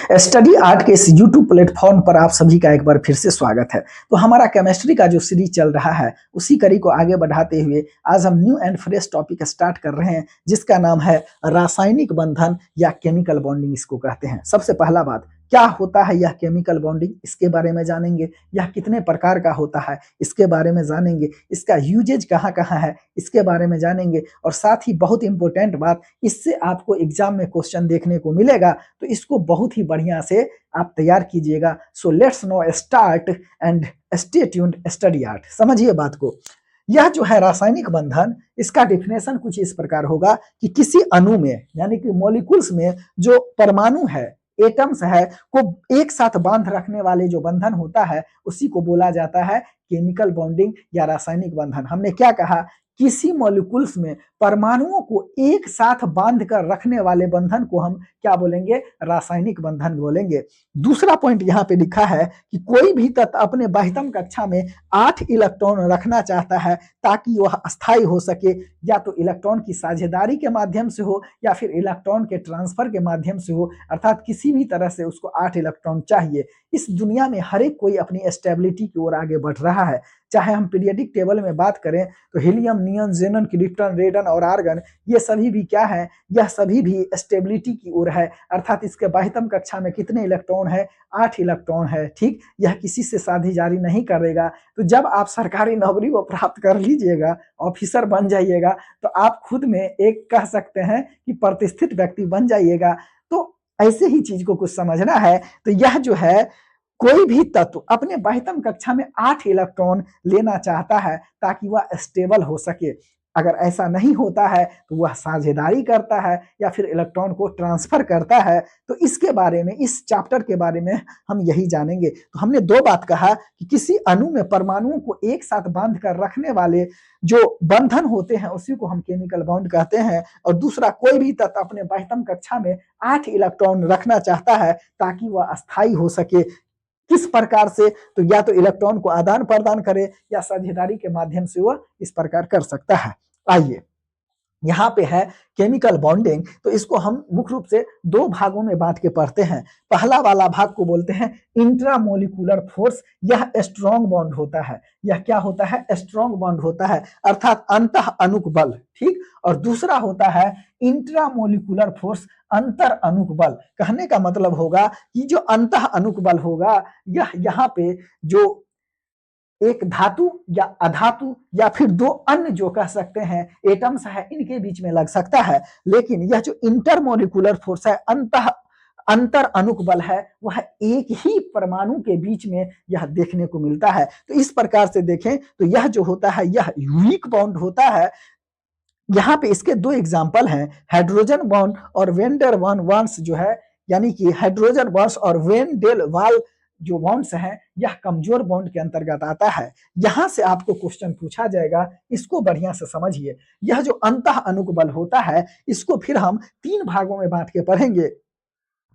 Study art के इस YouTube platform पर आप सभी का एक बार फिर से स्वागत है। तो हमारा केमिस्ट्री का जो सीरीज चल रहा है उसी कड़ी को आगे बढ़ाते हुए आज हम new and fresh topic start कर रहे हैं, जिसका नाम है रासायनिक बंधन या केमिकल बॉन्डिंग इसको कहते हैं। सबसे पहला बात, क्या होता है यह केमिकल बॉन्डिंग, इसके बारे में जानेंगे। यह कितने प्रकार का होता है इसके बारे में जानेंगे। इसका यूजेज कहाँ कहाँ है इसके बारे में जानेंगे। और साथ ही बहुत इंपॉर्टेंट बात, इससे आपको एग्जाम में क्वेश्चन देखने को मिलेगा, तो इसको बहुत ही बढ़िया से आप तैयार कीजिएगा। So let's know start and stay tuned study art. समझिए बात को। यह जो है रासायनिक बंधन, इसका डिफिनेशन कुछ इस प्रकार होगा कि किसी अणु में यानी कि मॉलिक्यूल्स में जो परमाणु है, एटम्स है, को एक साथ बांध रखने वाले जो बंधन होता है उसी को बोला जाता है केमिकल बॉन्डिंग या रासायनिक बंधन। हमने क्या कहा, किसी मॉलिक्यूल्स में परमाणुओं को एक साथ बांध कर रखने वाले बंधन को हम क्या बोलेंगे, रासायनिक बंधन बोलेंगे। दूसरा पॉइंट यहाँ पे लिखा है कि कोई भी तत्व अपने बाह्यतम कक्षा में 8 इलेक्ट्रॉन रखना चाहता है ताकि वह अस्थायी हो सके, या तो इलेक्ट्रॉन की साझेदारी के माध्यम से हो या फिर इलेक्ट्रॉन के ट्रांसफर के माध्यम से हो, अर्थात किसी भी तरह से उसको 8 इलेक्ट्रॉन चाहिए। इस दुनिया में हर एक कोई अपनी स्टेबिलिटी की ओर आगे बढ़ रहा है। चाहे हम पीरियडिक टेबल में बात करें तो हीलियम, नियॉन, जेनन, क्रिप्टन, रेडन और आर्गन, ये सभी भी क्या है, यह सभी भी स्टेबिलिटी की ओर है। अर्थात इसके बाह्यतम कक्षा में कितने इलेक्ट्रॉन है, 8 इलेक्ट्रॉन है। ठीक, यह किसी से साझेदारी नहीं करेगा। तो जब आप सरकारी नौकरी को प्राप्त कर लीजिएगा, ऑफिसर बन जाइएगा, तो आप खुद में एक कह सकते हैं कि प्रतिष्ठित व्यक्ति बन जाइएगा। तो ऐसे ही चीज को कुछ समझना है। तो यह जो है, कोई भी तत्व अपने बाह्यतम कक्षा में 8 इलेक्ट्रॉन लेना चाहता है ताकि वह स्टेबल हो सके। अगर ऐसा नहीं होता है तो वह साझेदारी करता है या फिर इलेक्ट्रॉन को ट्रांसफर करता है। तो इसके बारे में, इस चैप्टर के बारे में हम यही जानेंगे। तो हमने दो बात कहा कि किसी अणु में परमाणुओं को एक साथ बांध कर रखने वाले जो बंधन होते हैं उसी को हम केमिकल बॉन्ड कहते हैं। और दूसरा, कोई भी तत्व अपने बाह्यतम कक्षा में 8 इलेक्ट्रॉन रखना चाहता है ताकि वह अस्थायी हो सके। किस प्रकार से, तो या तो इलेक्ट्रॉन को आदान प्रदान करे या साझेदारी के माध्यम से वह इस प्रकार कर सकता है। आइए, यहाँ पे है केमिकल बॉन्डिंग। तो इसको हम मुख्य रूप से दो भागों में बांट के पढ़ते हैं। पहला वाला भाग को बोलते हैं इंट्रामोलिकुलर फोर्स। यह स्ट्रॉन्ग बॉन्ड होता है। यह क्या होता है, स्ट्रॉन्ग बॉन्ड होता है, अर्थात अंतः अणुक बल। ठीक, और दूसरा होता है इंट्रामोलिकुलर फोर्स, अंतर अणुक बल। कहने का मतलब होगा कि जो अंतः अणुक बल होगा, यह यहाँ पे जो एक धातु या अधातु या फिर दो अन्य जो कह सकते हैं एटम्स है, इनके बीच में लग सकता है। लेकिन यह जो इंटरमोलिकुलर फोर्स है, अंतर अणुक बल है, वह एक ही परमाणु के बीच में यह देखने को मिलता है। तो इस प्रकार से देखें तो यह जो होता है यह वीक बॉन्ड होता है। यहाँ पे इसके दो एग्जाम्पल हैं, हाइड्रोजन बॉन्ड और वेंडर वन वाल्स जो है, यानी कि हाइड्रोजन बॉन्ड्स और वेन डेल वाल जो बॉन्ड्स हैं, यह कमजोर बॉन्ड के अंतर्गत आता है। यहां से आपको क्वेश्चन पूछा जाएगा, इसको बढ़िया से समझिए। यह जो अंतः अणुक बल होता है, इसको फिर हम 3 भागों में बांट के पढ़ेंगे।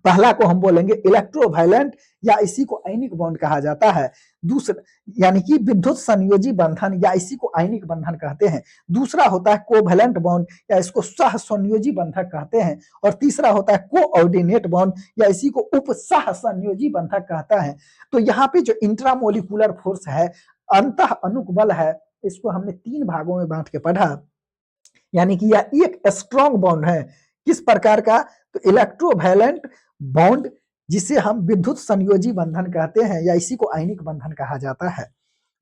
पहला को हम बोलेंगे इलेक्ट्रोवायलेंट या इसी को आयनिक बॉन्ड कहा जाता है। दूसरा यानी कि विद्युत संयोजी बंधन या इसी को आयनिक बंधन कहते हैं। दूसरा होता है कोवैलेंट बॉन्ड या इसको सह संयोजी बंधक कहते हैं। और तीसरा होता है कोऑर्डिनेट बॉन्ड या इसी को उप सह संयोजी बंधक कहता है। तो यहाँ पे जो इंट्रामोलिकुलर फोर्स है, अंतः अणुक बल है, इसको हमने 3 भागों में बांट के पढ़ा। यानी कि यह एक स्ट्रॉन्ग बॉन्ड है। किस प्रकार का, तो इलेक्ट्रोवैलेंट बॉन्ड, जिसे हम विद्युत संयोजी बंधन कहते हैं या इसी को आयनिक बंधन कहा जाता है।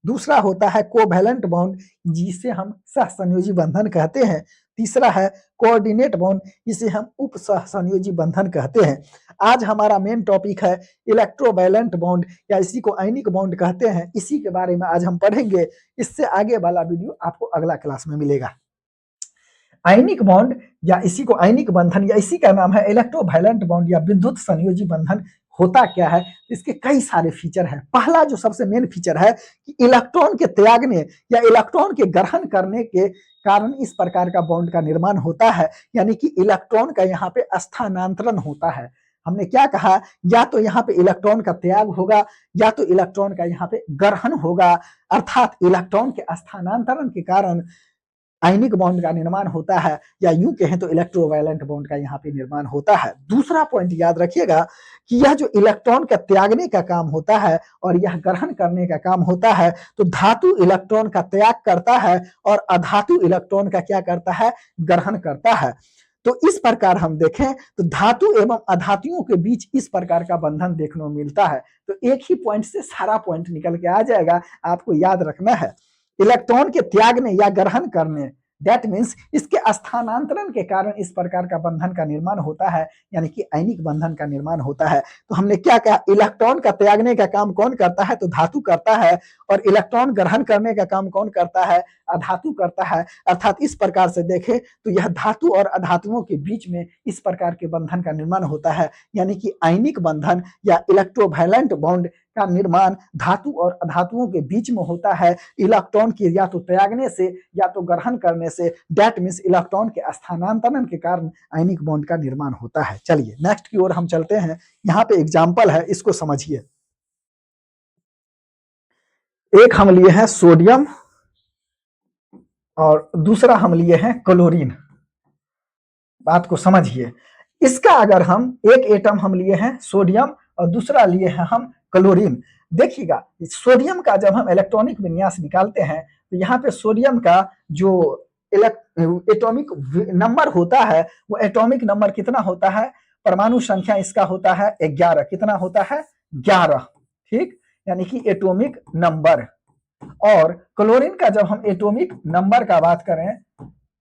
दूसरा होता है कोवैलेंट बॉन्ड, जिसे हम सहसंयोजी बंधन कहते हैं। तीसरा है कोऑर्डिनेट बॉन्ड, जिसे हम उप सहसंयोजी बंधन कहते हैं। आज हमारा मेन टॉपिक है इलेक्ट्रोवैलेंट बॉन्ड या इसी को आयनिक बॉन्ड कहते हैं। इसी के बारे में आज हम पढ़ेंगे। इससे आगे वाला वीडियो आपको अगला क्लास में मिलेगा। आयनिक बॉन्ड या इसी को आयनिक बंधन या इसी का नाम है इलेक्ट्रोवैलेंट बॉन्ड या विद्युत संयोजी बंधन। होता क्या है, इसके कई सारे फीचर हैं। पहला जो सबसे मेन फीचर है कि इलेक्ट्रॉन के त्यागने या इलेक्ट्रॉन के ग्रहण करने के कारण इस प्रकार का बॉन्ड का निर्माण होता है। यानी कि इलेक्ट्रॉन का यहाँ पे स्थानांतरण होता है। हमने क्या कहा, या तो यहाँ पे इलेक्ट्रॉन का त्याग होगा या तो इलेक्ट्रॉन का यहाँ पे ग्रहण होगा। अर्थात इलेक्ट्रॉन के स्थानांतरण के कारण आयनिक बॉन्ड का निर्माण होता है, या यूं कहें तो इलेक्ट्रोवायलेंट बॉन्ड का यहाँ पे निर्माण होता है। दूसरा पॉइंट याद रखिएगा कि यह जो इलेक्ट्रॉन का त्यागने का काम होता है और यह ग्रहण करने का काम होता है, तो धातु इलेक्ट्रॉन का त्याग करता है और अधातु इलेक्ट्रॉन का क्या करता है, ग्रहण करता है। तो इस प्रकार हम देखें तो धातु एवं अधातुओं के बीच इस प्रकार का बंधन देखने को मिलता है। तो एक ही पॉइंट से सारा पॉइंट निकल के आ जाएगा, आपको याद रखना है। इलेक्ट्रॉन के त्यागने या ग्रहण करने, दैट मीन्स इसके स्थानांतरण के कारण इस प्रकार का बंधन का निर्माण होता है, यानी कि आयनिक बंधन का निर्माण होता है। तो हमने क्या कहा, इलेक्ट्रॉन का त्यागने का काम कौन करता है, तो धातु करता है, और इलेक्ट्रॉन ग्रहण करने का काम कौन करता है, अधातु करता है। अर्थात इस प्रकार से देखें तो यह धातु और अधातुओं के बीच में इस प्रकार के बंधन का निर्माण होता है, यानी कि आयनिक बंधन या इलेक्ट्रोवैलेंट बॉन्ड का निर्माण धातु और अधातुओं के बीच में होता है, इलेक्ट्रॉन के या तो त्यागने से या तो ग्रहण करने से, दैट मीन्स इलेक्ट्रॉन के स्थानांतरण के कारण आयनिक बॉन्ड का निर्माण होता है। चलिए नेक्स्ट की ओर हम चलते हैं। यहाँ पे एग्जाम्पल है, इसको समझिए। एक हम लिए हैं सोडियम और दूसरा हम लिए हैं क्लोरीन। बात को समझिए। इसका अगर हम एक एटम हम लिए हैं सोडियम और दूसरा लिए हैं हम क्लोरीन। देखिएगा, सोडियम का जब हम इलेक्ट्रॉनिक विन्यास निकालते हैं तो यहाँ पे सोडियम का जो एटॉमिक नंबर होता है, वो एटॉमिक नंबर कितना होता है, परमाणु संख्या इसका होता है 11। कितना होता है, 11। ठीक, यानी कि एटॉमिक नंबर। और क्लोरीन का जब हम एटॉमिक नंबर का बात करें,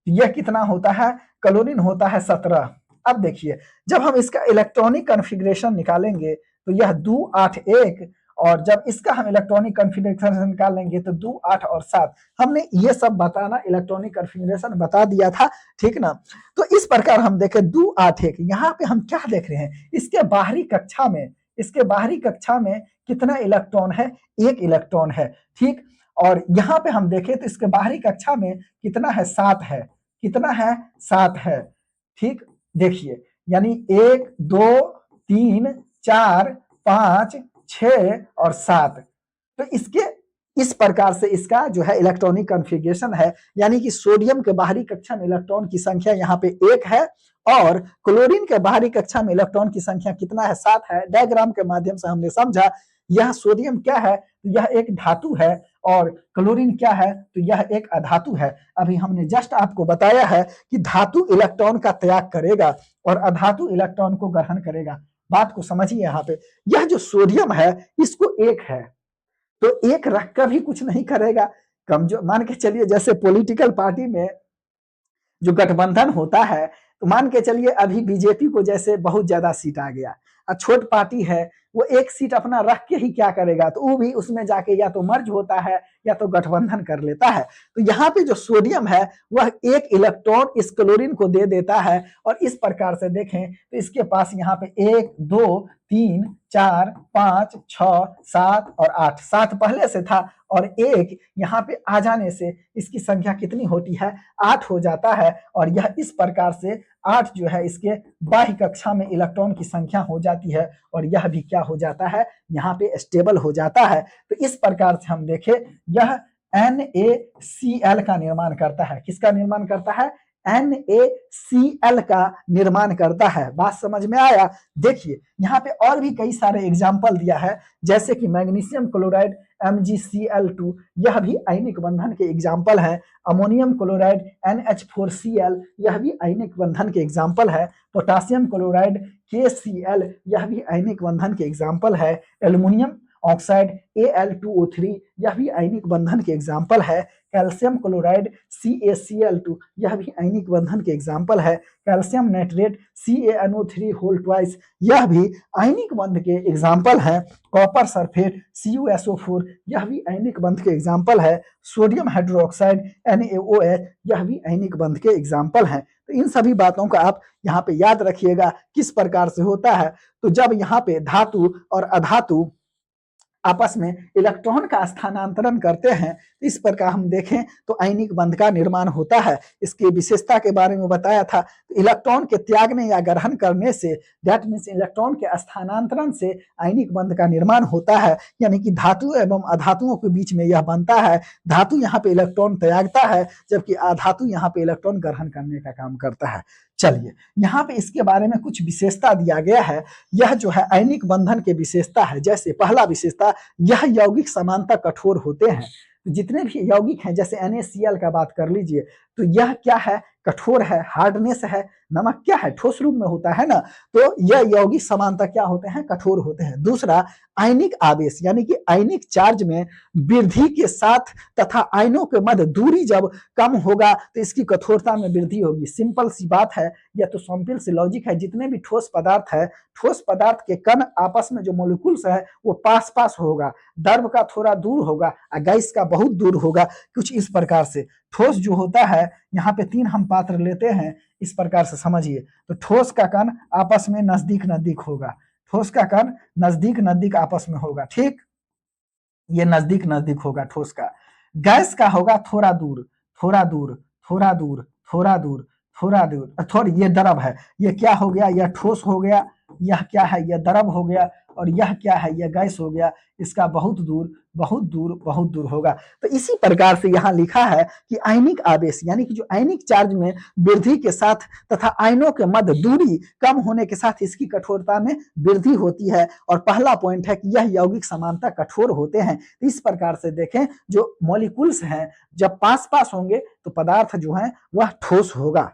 यह कितना होता है, क्लोरीन होता है 17। अब देखिए, जब हम इसका इलेक्ट्रॉनिक कॉन्फ़िगरेशन निकालेंगे तो यह 2 8 1, और जब इसका हम इलेक्ट्रॉनिक कॉन्फ़िगरेशन निकालेंगे तो 2 8 और 7। हमने ये सब बताना, इलेक्ट्रॉनिक कॉन्फ़िगरेशन बता दिया था, ठीक ना। तो इस प्रकार हम देखें 2 8 1, यहाँ पे हम क्या देख रहे हैं, इसके बाहरी कक्षा में, इसके बाहरी कक्षा में कितना इलेक्ट्रॉन है, 1 इलेक्ट्रॉन है। ठीक, और यहाँ पे हम देखें तो इसके बाहरी कक्षा में कितना है, 7 है। कितना है, 7 है। ठीक, देखिए, यानी 1 2 3 4 5 6 और 7। तो इसके इस प्रकार से इसका जो है इलेक्ट्रॉनिक कॉन्फ़िगरेशन है, यानी कि सोडियम के बाहरी कक्षा में इलेक्ट्रॉन की संख्या यहाँ पे 1 है, और क्लोरीन के बाहरी कक्षा में इलेक्ट्रॉन की संख्या कितना है, 7 है। डायग्राम के माध्यम से हमने समझा, यह सोडियम क्या है, यह एक धातु है, और क्लोरीन क्या है, तो यह एक अधातु है। अभी हमने जस्ट आपको बताया है कि धातु इलेक्ट्रॉन का त्याग करेगा और अधातु इलेक्ट्रॉन को ग्रहण करेगा। बात को समझिए। यहाँ पे यह जो सोडियम है, इसको 1 है, तो 1 रख कर भी कुछ नहीं करेगा। कमजोर मान के चलिए, जैसे पॉलिटिकल पार्टी में जो गठबंधन होता है, तो मान के चलिए अभी बीजेपी को जैसे बहुत ज्यादा सीट आ गया, छोट पार्टी है, वो 1 सीट अपना रख के ही क्या करेगा, तो वो भी उसमें जाके या तो मर्ज होता है या तो गठबंधन कर लेता है। तो यहाँ पे जो सोडियम है, वह 1 इलेक्ट्रॉन इस क्लोरीन को दे देता है, और इस प्रकार से देखें तो इसके पास यहाँ पे 1 2 3 4 5 6 7 और 8, 7 पहले से था, और 1 यहाँ पे आ जाने से इसकी संख्या कितनी होती है, 8 हो जाता है। और यह इस प्रकार से 8 जो है इसके बाह्य कक्षा में इलेक्ट्रॉन की संख्या हो जाती है, और यह भी क्या हो जाता है, यहाँ पे स्टेबल हो जाता है। तो इस प्रकार से हम देखें, यह NaCl का निर्माण करता है। किसका निर्माण करता है, NaCl का निर्माण करता है। बात समझ में आया। देखिए, यहाँ पे और भी कई सारे एग्जाम्पल दिया है, जैसे कि मैग्नीशियम क्लोराइड MgCl2, यह भी आयनिक बंधन के एग्जाम्पल है। अमोनियम क्लोराइड NH4Cl, यह भी आयनिक बंधन के एग्जाम्पल है। पोटासियम क्लोराइड KCl, यह भी आयनिक बंधन के एग्जाम्पल है। एल्युमिनियम ऑक्साइड Al2O3, यह भी आयनिक बंधन के एग्जाम्पल है। कैल्शियम क्लोराइड CaCl2, यह भी आयनिक बंधन के एग्जाम्पल है। Calcium nitrate CaNO3 whole twice, यह भी आयनिक बंध के एग्जाम्पल है। कॉपर सल्फेट CuSO4, यह भी आयनिक बंध के एग्जाम्पल है। सोडियम हाइड्रोक्साइड NaOH, यह भी आयनिक बंध के एग्जाम्पल है। तो इन सभी बातों का आप यहाँ पे याद रखिएगा किस प्रकार से होता है। तो जब यहाँ पे धातु और अधातु आपस में इलेक्ट्रॉन का स्थानांतरण करते हैं। इस प्रकार हम देखें तो आयनिक बंध का निर्माण होता है। इसकी विशेषता के बारे में बताया था, तो इलेक्ट्रॉन के त्यागने या ग्रहण करने से, दैट मीन्स इलेक्ट्रॉन के स्थानांतरण से आयनिक बंध का निर्माण होता है, यानी कि धातु एवं अधातुओं के बीच में यह बनता है। धातु यहाँ पे इलेक्ट्रॉन त्यागता है, जबकि अधातु यहाँ पे इलेक्ट्रॉन ग्रहण करने का काम करता है। चलिए, यहाँ पे इसके बारे में कुछ विशेषता दिया गया है। यह जो है आयनिक बंधन के विशेषता है। जैसे पहला विशेषता, यह यौगिक समानता कठोर होते हैं। तो जितने भी यौगिक हैं, जैसे NaCl का बात कर लीजिए, तो यह क्या है, कठोर है, हार्डनेस है। नमक क्या है, ठोस रूप में होता है ना, तो यह यौगिक समानता क्या होते हैं, कठोर होते हैं। दूसरा, आयनिक आवेश, यानी कि आयनिक चार्ज में वृद्धि के साथ तथा आयनों के मध्य दूरी जब कम होगा तो इसकी कठोरता में वृद्धि होगी। सिंपल सी बात है, यह तो सिंपल सी लॉजिक है। जितने भी ठोस पदार्थ है, ठोस पदार्थ के कण आपस में जो मॉलिक्यूल्स है वो पास पास होगा, द्रव का थोड़ा दूर होगा और गैस का बहुत दूर होगा। कुछ इस प्रकार से ठोस जो होता है, यहाँ पे 3 हम पात्र लेते हैं, इस प्रकार से समझिए। तो ठोस का कण आपस में नजदीक नजदीक होगा, ठोस का कण नजदीक नजदीक आपस में होगा, ठीक, ये नजदीक नजदीक होगा ठोस का। गैस का होगा थोड़ा दूर, थोड़ा दूर, थोड़ा दूर, थोड़ा दूर, थोड़ा दूर। थोड़ी, ये द्रव है, ये क्या हो गया, यह ठोस हो गया, यह क्या है, यह द्रव हो गया, और यह क्या है, यह गैस हो गया। इसका बहुत दूर, बहुत दूर, बहुत दूर होगा। तो इसी प्रकार से यहाँ लिखा है कि आयनिक आवेश, यानी कि जो आयनिक चार्ज में वृद्धि के साथ तथा आयनों के मध्य दूरी कम होने के साथ इसकी कठोरता में वृद्धि होती है। और पहला पॉइंट है कि यह यौगिक समानता कठोर होते हैं। इस प्रकार से देखें, जो मॉलिक्यूल्स हैं जब पास पास होंगे तो पदार्थ जो है वह ठोस होगा।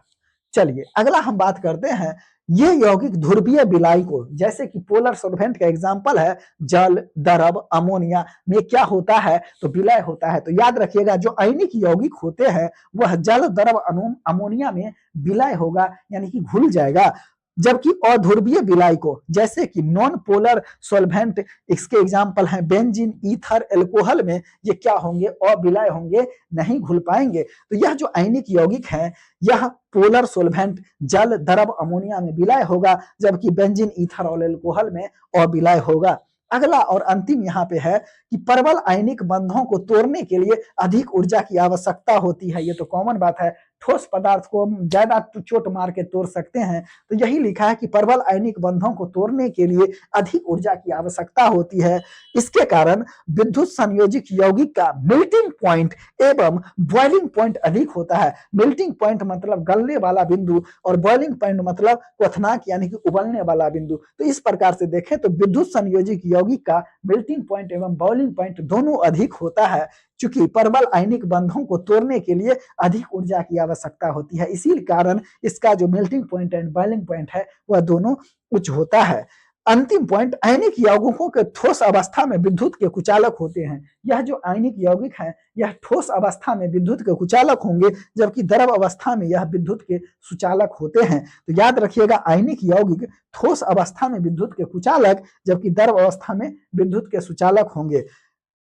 चलिए, अगला हम बात करते हैं, ये यौगिक ध्रुवीय विलायक को, जैसे कि पोलर सॉल्वेंट का एग्जांपल है जल, द्रव, अमोनिया में क्या होता है, तो विलय होता है। तो याद रखिएगा, जो आयनिक यौगिक होते हैं वह जल, द्रव, अमोनिया में विलय होगा, यानी कि घुल जाएगा। जबकि अध्रुवीय विलायक को, जैसे कि नॉन पोलर सॉल्वेंट, इसके एग्जांपल हैं बेंजीन, ईथर, एल्कोहल में ये क्या होंगे, अविलय होंगे, नहीं घुल पाएंगे। तो यह जो आयनिक यौगिक है, यह पोलर सॉल्वेंट जल, द्रव, अमोनिया में विलय होगा, जबकि बेंजीन, ईथर और एल्कोहल में अविलय होगा। अगला और अंतिम यहाँ पे है कि प्रबल आयनिक बंधों को तोड़ने के लिए अधिक ऊर्जा की आवश्यकता होती है। ये तो कॉमन बात है, ठोस पदार्थ को हम ज्यादा चोट मार के तोड़ सकते हैं। तो यही लिखा है कि प्रबल आयनिक बंधों को तोड़ने के लिए अधिक ऊर्जा की आवश्यकता होती है। इसके कारण विद्युत संयोजित यौगिक का मेल्टिंग पॉइंट एवं बॉइलिंग पॉइंट अधिक होता है। मेल्टिंग पॉइंट मतलब गलने वाला बिंदु, और बॉइलिंग पॉइंट मतलब क्वथनांक, यानी कि उबलने वाला बिंदु। तो इस प्रकार से देखें तो विद्युत संयोजित यौगिक का मेल्टिंग पॉइंट एवं बॉइलिंग पॉइंट दोनों अधिक होता है, चूंकि प्रबल आयनिक बंधों को तोड़ने के लिए अधिक ऊर्जा की आवश्यकता होती है। इसी कारण इसका जो melting point and boiling point है वह दोनों उच्च होता है। अंतिम पॉइंट, आयनिक यौगिकों के ठोस अवस्था में विद्युत के कुचालक होते हैं। यह जो आयनिक यौगिक है, यह ठोस अवस्था में विद्युत के कुचालक होंगे, जबकि द्रव अवस्था में यह विद्युत के सुचालक होते हैं। तो याद रखिएगा, आयनिक यौगिक ठोस अवस्था में विद्युत के कुचालक, जबकि द्रव अवस्था में विद्युत के सुचालक होंगे।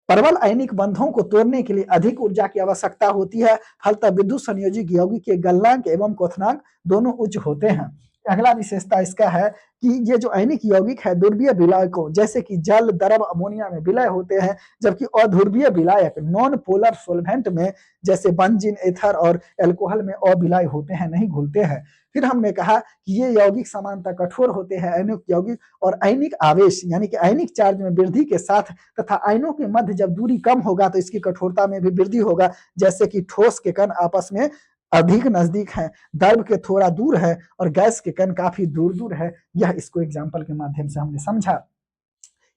प्रबल आयनिक बंधों को तोड़ने के लिए अधिक ऊर्जा की आवश्यकता होती है, फलतः विद्युत संयोजित यौगिक के गलनांक एवं क्वथनांक दोनों उच्च होते हैं। अगला विशेषता इसका है कि ये जो आयनिक यौगिक है ध्रुवीय विलायकों, जैसे कि जल, द्रव, अमोनिया में विलय होते हैं, जबकि अध्रुवीय विलायक नॉन पोलर सॉल्वेंट में, जैसे बेंजीन, एथर और एल्कोहल में अविलय होते हैं, नहीं घुलते हैं। फिर हमने कहा कि ये यौगिक समानता कठोर होते हैं, आयनिक यौगिक, और आयनिक आवेश, यानी कि आयनिक चार्ज में वृद्धि के साथ तथा आयनों के मध्य जब दूरी कम होगा तो इसकी कठोरता में भी वृद्धि होगा। जैसे कि ठोस के कण आपस में अधिक नजदीक है, द्रव के थोड़ा दूर है, और गैस के कण काफी दूर दूर है। यह इसको एग्जाम्पल के माध्यम से हमने समझा।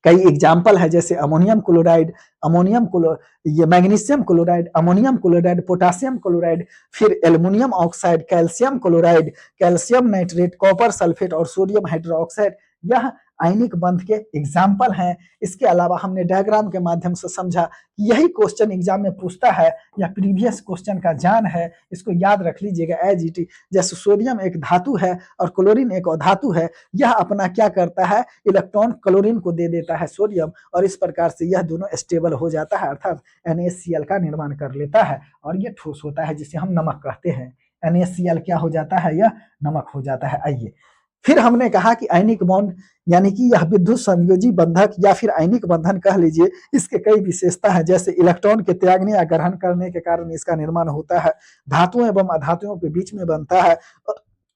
कई एग्जाम्पल है, जैसे अमोनियम क्लोराइड, ये magnesium chloride, ammonium chloride, potassium chloride, फिर aluminium oxide, calcium chloride, calcium nitrate, copper sulphate और सोडियम हाइड्रोक्साइड, यह आयनिक बंध के एग्जाम्पल हैं। इसके अलावा हमने डायग्राम के माध्यम से समझा, यही क्वेश्चन एग्जाम में पूछता है, या प्रीवियस क्वेश्चन का जान है, इसको याद रख लीजिएगा एज इट इज। जैसे सोडियम एक धातु है और क्लोरीन एक अधातु है, यह अपना क्या करता है, इलेक्ट्रॉन क्लोरीन को दे देता है सोडियम, और इस प्रकार से यह दोनों स्टेबल हो जाता है, अर्थात NaCl का निर्माण कर लेता है, और यह ठोस होता है, जिसे हम नमक कहते हैं। NaCl क्या हो जाता है, यह नमक हो जाता है। आइए फिर हमने कहा कि आयनिक बॉन्ड यानी कि यह विद्युत संयोजी बंधक या फिर आयनिक बंधन कह लीजिए, इसके कई विशेषता है, जैसे इलेक्ट्रॉन के त्यागने या ग्रहण करने के कारण इसका निर्माण होता है, धातुओं एवं अधातुओं के बीच में बनता है,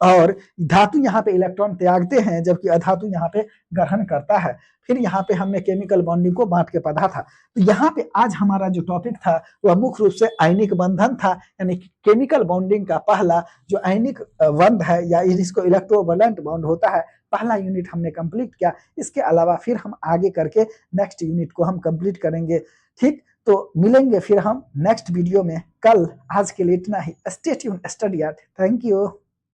और धातु यहाँ पे इलेक्ट्रॉन त्यागते हैं जबकि अधातु यहाँ पे ग्रहण करता है। फिर यहाँ पे हमने केमिकल बॉन्डिंग को बांट के पढ़ा था। तो यहाँ पे आज हमारा जो टॉपिक था वह मुख्य रूप से आयनिक बंधन था, यानी केमिकल बॉन्डिंग का पहला जो आयनिक बंध है या जिसको इलेक्ट्रोवैलेंट बॉन्ड होता है, पहला यूनिट हमने कंप्लीट किया। इसके अलावा फिर हम आगे करके नेक्स्ट यूनिट को हम कंप्लीट करेंगे। ठीक, तो मिलेंगे फिर हम नेक्स्ट वीडियो में कल। आज के लिए इतना ही। Stay tuned, study hard. Thank you.